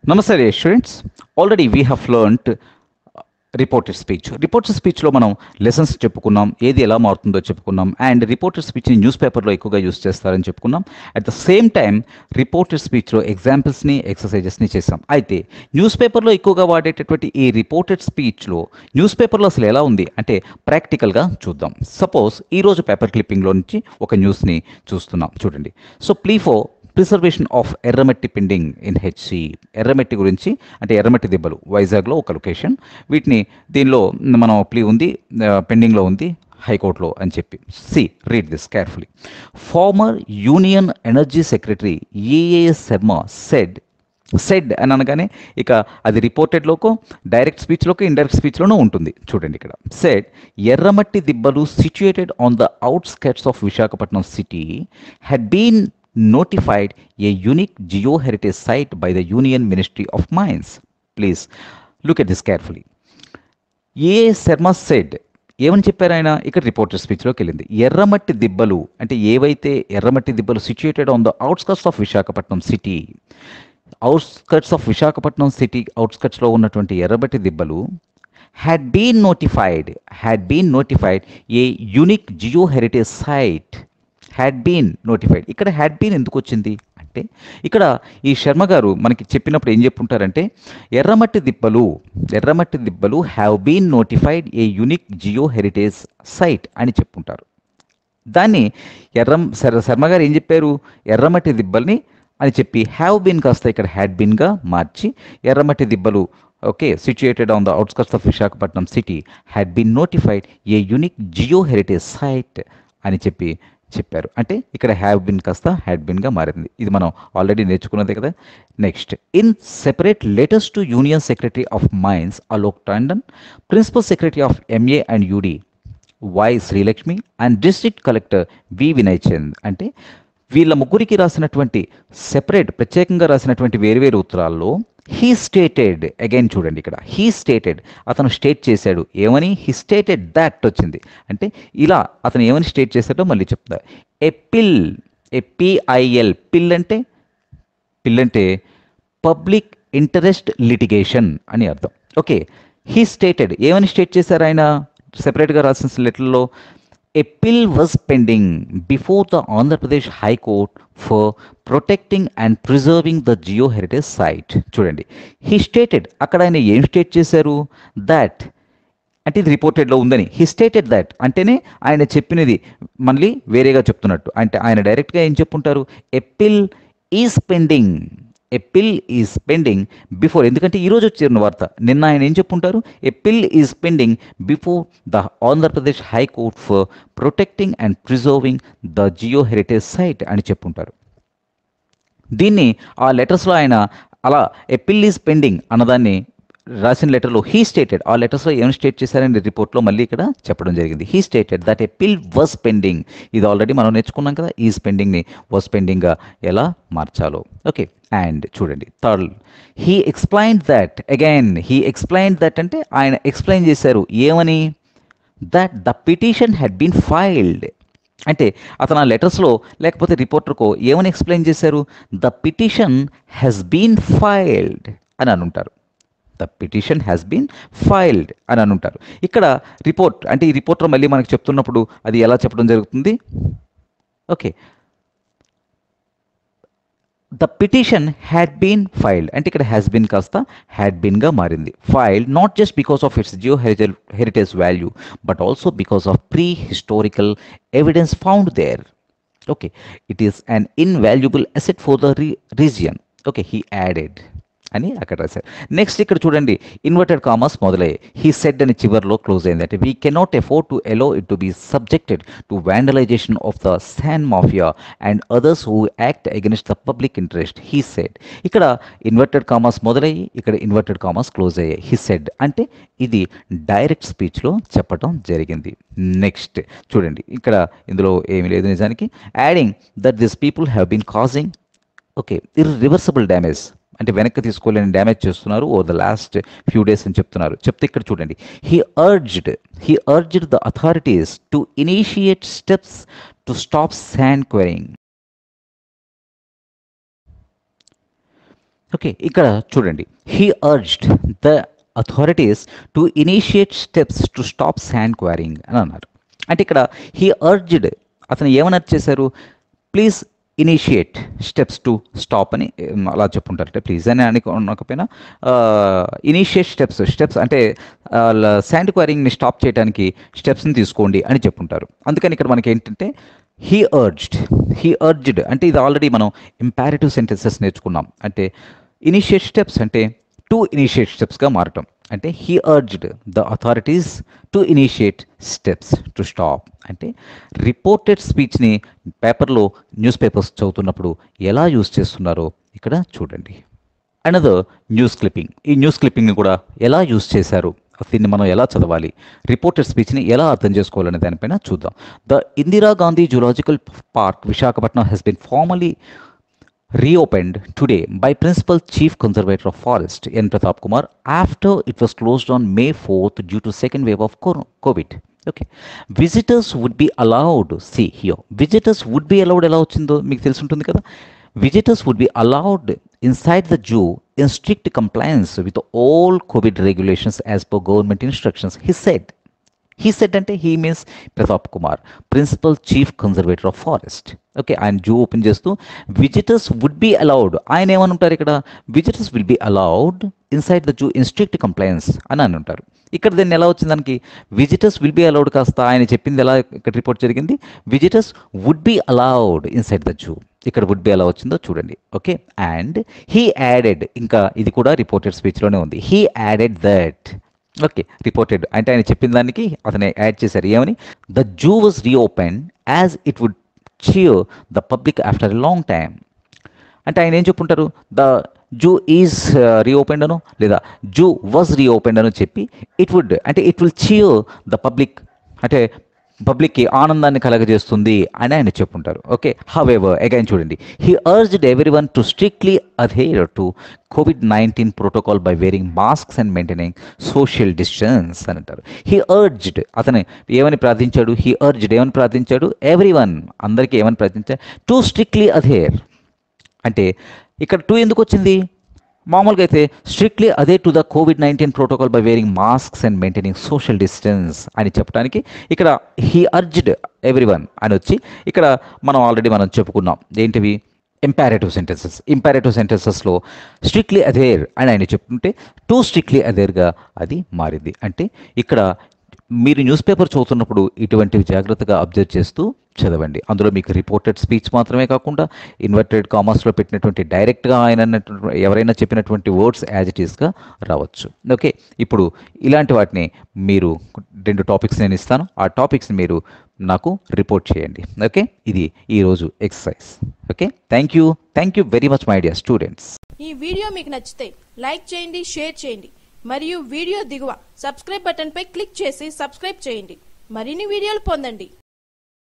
Namaste, dear students. Already we have learned reported speech. Reported స్పీచ్లో మనం lessons చెప్పుకున్నాం, ఏది ఎలా మారుతుందో చెప్పుకున్నాం, అండ్ రిపోర్టెడ్ స్పీచ్ని న్యూస్ పేపర్లో ఎక్కువగా యూస్ చేస్తారని చెప్పుకున్నాం. At the same time reported స్పీచ్లో ఎగ్జాంపుల్స్ని ఎక్సర్సైజెస్ని చేసాం. అయితే న్యూస్ పేపర్లో ఎక్కువగా వాడేటటువంటి ఈ రిపోర్టెడ్ స్పీచ్లో న్యూస్ పేపర్లో అసలు ఎలా ఉంది అంటే ప్రాక్టికల్గా చూద్దాం. సపోజ్ ఈరోజు పేపర్ క్లిప్పింగ్లో నుంచి ఒక న్యూస్ని చూస్తున్నాం, చూడండి. సో ప్రిజర్వేషన్ ఆఫ్ ఎర్రమట్టి పెండింగ్ ఇన్ హెచ్సి. ఎర్రమట్టి గురించి అంటే ఎర్రమట్టి దిబ్బలు వైజాగ్లో ఒక లొకేషన్. వీటిని దీనిలో మనం ప్లీ ఉంది, పెండింగ్లో ఉంది హైకోర్టులో అని చెప్పి. Read this carefully. Farmer union energy secretary AAS Sharma said అని అనగానే ఇక అది రిపోర్టెడ్లోకో డైరెక్ట్ స్పీచ్లోకి ఇండైరెక్ట్ స్పీచ్లోనూ ఉంటుంది. చూడండి ఇక్కడ said Erramatti Dibbalu situated on the outskirts of Visakhapatnam city had been notified a unique geo-heritage site by the Union Ministry of Mines. Please look at this carefully. A Sharma said ఏమని చెప్పారు ఆయన? ఇక్కడ రిపోర్టర్ స్పీచ్లోకి వెళ్ళింది. ఎర్రమట్టి దిబ్బలు అంటే ఏవైతే ఎర్రమట్టి దిబ్బలు situated on the outskirts of Visakhapatnam city, outskirts of Visakhapatnam city అవుట్స్కర్ట్స్లో ఉన్నటువంటి ఎర్రమట్టి దిబ్బలు had been notified a unique geo-heritage site. Had been notified. ఇక్కడ హ్యాడ్ బీన్ ఎందుకు వచ్చింది అంటే ఇక్కడ ఈ శర్మ గారు మనకి చెప్పినప్పుడు ఏం చెప్పుంటారంటే Erramatti Dibbalu have been notified a unique geo heritage site అని చెప్పుంటారు. దాన్ని శర్మ గారు ఏం చెప్పారు? ఎర్రమట్టి దిబ్బల్ని అని చెప్పి హ్యావ్ బీన్ కాస్త ఇక్కడ హ్యాడ్ బీన్గా మార్చి ఎర్రమట్టి దిబ్బలు situated on the outskirts of Visakhapatnam city had been notified a unique geo heritage site అని చెప్పారు. అంటే ఇక్కడ హ్యావ్ బిన్ కాస్త హ్యాడ్ బిన్గా మారింది. ఇది మనం ఆల్రెడీ నేర్చుకున్నదే కదా. Next, in separate letters to union secretary of mines Alok Tandon, principal secretary of MA and UD Y Srilakshmi and district collector V Vinay Chand, అంటే వీళ్ళ ముగ్గురికి రాసినటువంటి ప్రత్యేకంగా రాసినటువంటి వేరువేరు ఉత్తరాల్లో హీ స్టేటెడ్, అగైన్ చూడండి ఇక్కడ అతను స్టేట్ చేశాడు. ఏమని? హీ స్టేటెడ్ దట్ వచ్చింది. అంటే ఇలా అతను ఏమని స్టేట్ చేశాడో మళ్ళీ చెప్తా. పిఐఎల్ పిల్ అంటే పబ్లిక్ ఇంటరెస్ట్ లిటిగేషన్ అని అర్థం. ఓకే, హీ స్టేటెడ్ ఏమని స్టేట్ చేశారు ఆయన సెపరేట్గా రాసిన లెటర్లో? A bill was pending before the Andhra Pradesh High Court for protecting and preserving the geo-heritage site. చూడండి, he stated అక్కడ ఆయన ఏం స్టేట్ చేశారు? దట్ అంటే ఇది రిపోర్టెడ్లో ఉందని. హీ స్టేటెడ్ దట్ అంటేనే ఆయన చెప్పినది మళ్ళీ వేరేగా చెప్తున్నట్టు. అంటే ఆయన డైరెక్ట్గా ఏం చెప్పుంటారు? A PIL is pending before, ఎందుకంటే ఈరోజు వచ్చిన వార్త. నిన్న ఆయన ఏం చెప్పుంటారు? A PIL is pending before the Andhra Pradesh high court for protecting and preserving the geo heritage site అని చెప్పుంటారు. దీన్ని ఆ లెటర్స్లో ఆయన అలా ఏ పిల్ ఈజ్ పెండింగ్ అన్నదాన్ని రాసిన లెటర్లో హీ స్టేటెడ్, ఆ లెటర్స్లో ఏమైనా స్టేట్ చేశారని రిపోర్ట్లో మళ్ళీ ఇక్కడ చెప్పడం జరిగింది. హీ స్టేటెడ్ దట్ ఏ పిల్ వాజ్ పెండింగ్. ఇది ఆల్రెడీ మనం నేర్చుకున్నాం కదా, ఈజ్ పెండింగ్ని వాజ్ పెండింగ్గా ఎలా మార్చాలో. ఓకే, అండ్ చూడండి థర్డ్, హీ ఎక్స్ప్లెయిన్డ్ దట్ అంటే ఆయన ఎక్స్ప్లెయిన్ చేశారు. ఏమని? That the petition had been filed. అంటే అతను ఆ లెటర్స్లో లేకపోతే రిపోర్టర్కో ఏమని ఎక్స్ప్లెయిన్ చేశారు? The petition has been filed అని అనుంటారు. The petition has been filed అని అనుంటారు. ఇక్కడ రిపోర్ట్ అంటే ఈ రిపోర్టర్ మళ్ళీ మనకు చెప్తున్నప్పుడు అది ఎలా చెప్పడం జరుగుతుంది? Okay, the petition had been filed అంటే ఇక్కడ హ్యాస్ బీన్ కాస్త హ్యాడ్ బీన్గా మారింది. Filed not just because of its geo heritage value but also because of pre historical evidence found there. Okay, it is an invaluable asset for the region. Okay, he added అని అక్కడ రాశారు. Next ఇక్కడ చూడండి, inverted commas మొదలయ్యాయి. He said అని చివరిలో close అయింది. అంటే we cannot afford to allow it to be subjected to vandalisation of the sand mafia and others who act against the public interest. He said, ఇక్కడ inverted commas మొదలయ్యి ఇక్కడ inverted commas close అయ్యాయి. He said అంటే ఇది direct స్పీచ్లో చెప్పడం జరిగింది. Next చూడండి, ఇక్కడ ఇందులో ఏమీ లేదు నిజానికి. Adding that this people have been causing irreversible damage అంటే వెనక్కి తీసుకోలేని డ్యామేజ్ చేస్తున్నారు over the last few days అని చెప్తే ఇక్కడ చూడండి, he urged the authorities to initiate steps to stop sand quarrying. Okay, ఇక్కడ చూడండి. He urged the authorities to initiate steps to stop sand quarrying అని అన్నారు. అంటే ఇక్కడ హీ అర్జ్డ్, అతను ఏమని అర్జ్ చేశారు? Please initiate steps to stop అని అలా చెప్పుంటారంటే ప్లీజ్ అని అనకపోయినా ఇనిషియేట్ స్టెప్స్ అంటే శాండ్ క్వారింగ్ని స్టాప్ చేయడానికి స్టెప్స్ని తీసుకోండి అని చెప్పుంటారు. అందుకని ఇక్కడ మనకి ఏంటంటే హీ అర్జ్డ్ అంటే ఇది ఆల్రెడీ మనం ఇంపారేటివ్ సెంటెన్సెస్ నేర్చుకున్నాం. అంటే ఇనిషియేట్ స్టెప్స్ అంటే టు ఇనిషియేట్ స్టెప్స్గా మారటం. అంటే he urged the authorities to initiate steps to stop. అంటే రిపోర్టెడ్ స్పీచ్ని పేపర్లో న్యూస్ పేపర్స్ చదువుతున్నప్పుడు ఎలా యూజ్ చేస్తున్నారో ఇక్కడ చూడండి. Another news clipping. ఈ న్యూస్ క్లిప్పింగ్ని కూడా ఎలా యూజ్ చేశారు, దీన్ని మనం ఎలా చదవాలి, రిపోర్టెడ్ స్పీచ్ని ఎలా అర్థం చేసుకోవాలనే దానిపైన చూద్దాం. The Indira Gandhi zoological park Visakhapatnam has been formally reopened today by Principal Chief Conservator of Forest N. Pratap Kumar after it was closed on May 4th due to second wave of COVID. Okay. Visitors would be allowed, see here, visitors would be allowed ఎలా వచ్చిందో మీకు తెలిసి ఉంటుంది కదా. Visitors would be allowed inside the zoo in strict compliance with all COVID regulations as per government instructions, he said. He said అంటే he means Pratap Kumar, principal chief conservator of forest. Okay, ఆయన zoo open చేస్తూ visitors would be allowed, ఆయన ఏమని ఉంటారు ఇక్కడ, visitors will be allowed inside the zoo in strict compliance అని ఉంటారు. ఇక్కడ దీన్ని ఎలా వచ్చింది దానికి, విజిటర్స్ విల్ బి అలౌడ్ కాస్త ఆయన చెప్పింది ఎలా ఇక్కడ రిపోర్ట్ జరిగింది, visitors would be allowed inside the zoo. ఇక్కడ వుడ్ బి ఎలా వచ్చిందో చూడండి. ఓకే, అండ్ హీ యాడెడ్, ఇంకా ఇది కూడా రిపోర్టెడ్ స్పీచ్లోనే ఉంది, he added that. Okay, reported అంటే ఆయన చెప్పిన దానికి అతను యాడ్ చేశారు ఏమని, the zoo was reopen as it would cheer the public after a long time. అంటే ఆయన ఏం చెప్పుంటారు, ద జూ ఈజ్ రీఓపెన్డ్ అను లేదా జూ వాజ్ రీఓపెన్డ్ అని చెప్పి ఇట్ వుడ్ అంటే it will cheer the public అంటే పబ్లిక్కి ఆనందాన్ని కలగజేస్తుంది అని ఆయన చెప్పుంటారు. ఓకే, హౌఎవర్ అగైన్ చూడండి, he urged everyone to strictly అధేర్ to COVID-19 protocol by wearing masks and maintaining social distance అని అంటారు. హీ అర్జ్డ్, అతను ఏమని ప్రార్థించాడు, హీ అర్జ్డ్ ఏమని ప్రార్థించాడు, ఎవ్రీవన్ అందరికీ ఏమని ప్రార్థించాడు, టు స్ట్రిక్ట్లీ అధేర్. అంటే ఇక్కడ టూ ఎందుకు వచ్చింది, మామూలుగా అయితే స్ట్రిక్ట్లీ అదే to the COVID-19 protocol by wearing masks and maintaining social distance అని చెప్పడానికి ఇక్కడ హీ అర్జ్డ్ ఎవ్రీవన్ అని వచ్చి ఇక్కడ మనం ఆల్రెడీ చెప్పుకున్నాం ఏంటివి, ఇంపారేటివ్ సెంటెన్సెస్లో స్ట్రిక్ట్లీ అదేర్ అని ఆయన చెప్తుంటే టూ స్ట్రిక్ట్లీ అదేర్గా అది మారింది. అంటే ఇక్కడ మీరు న్యూస్ పేపర్ చదువుతున్నప్పుడు ఇటువంటివి జాగ్రత్తగా అబ్జర్వ్ చేస్తూ చదవండి. అందులో మీకు రిపోర్టెడ్ స్పీచ్ మాత్రమే కాకుండా ఇన్వర్టెడ్ కామర్స్లో పెట్టినటువంటి డైరెక్ట్గా ఆయన ఎవరైనా చెప్పినటువంటి వర్డ్స్ యాజ్ ఇట్ ఈస్గా రావచ్చు. ఓకే, ఇప్పుడు ఇలాంటి వాటిని మీరు 2 టాపిక్స్ నేను ఇస్తాను, ఆ టాపిక్స్ని మీరు నాకు రిపోర్ట్ చేయండి. ఓకే, ఇది ఈరోజు exercise. Okay, thank you very much my dear students. ఈ వీడియో మీకు నచ్చితే లైక్ చేయండి, షేర్ చేయండి మరియు వీడియో దిగువ సబ్స్క్రైబ్ బటన్ పై క్లిక్ చేసి సబ్స్క్రైబ్ చేయండి. మరిన్ని వీడియోలు పొందండి.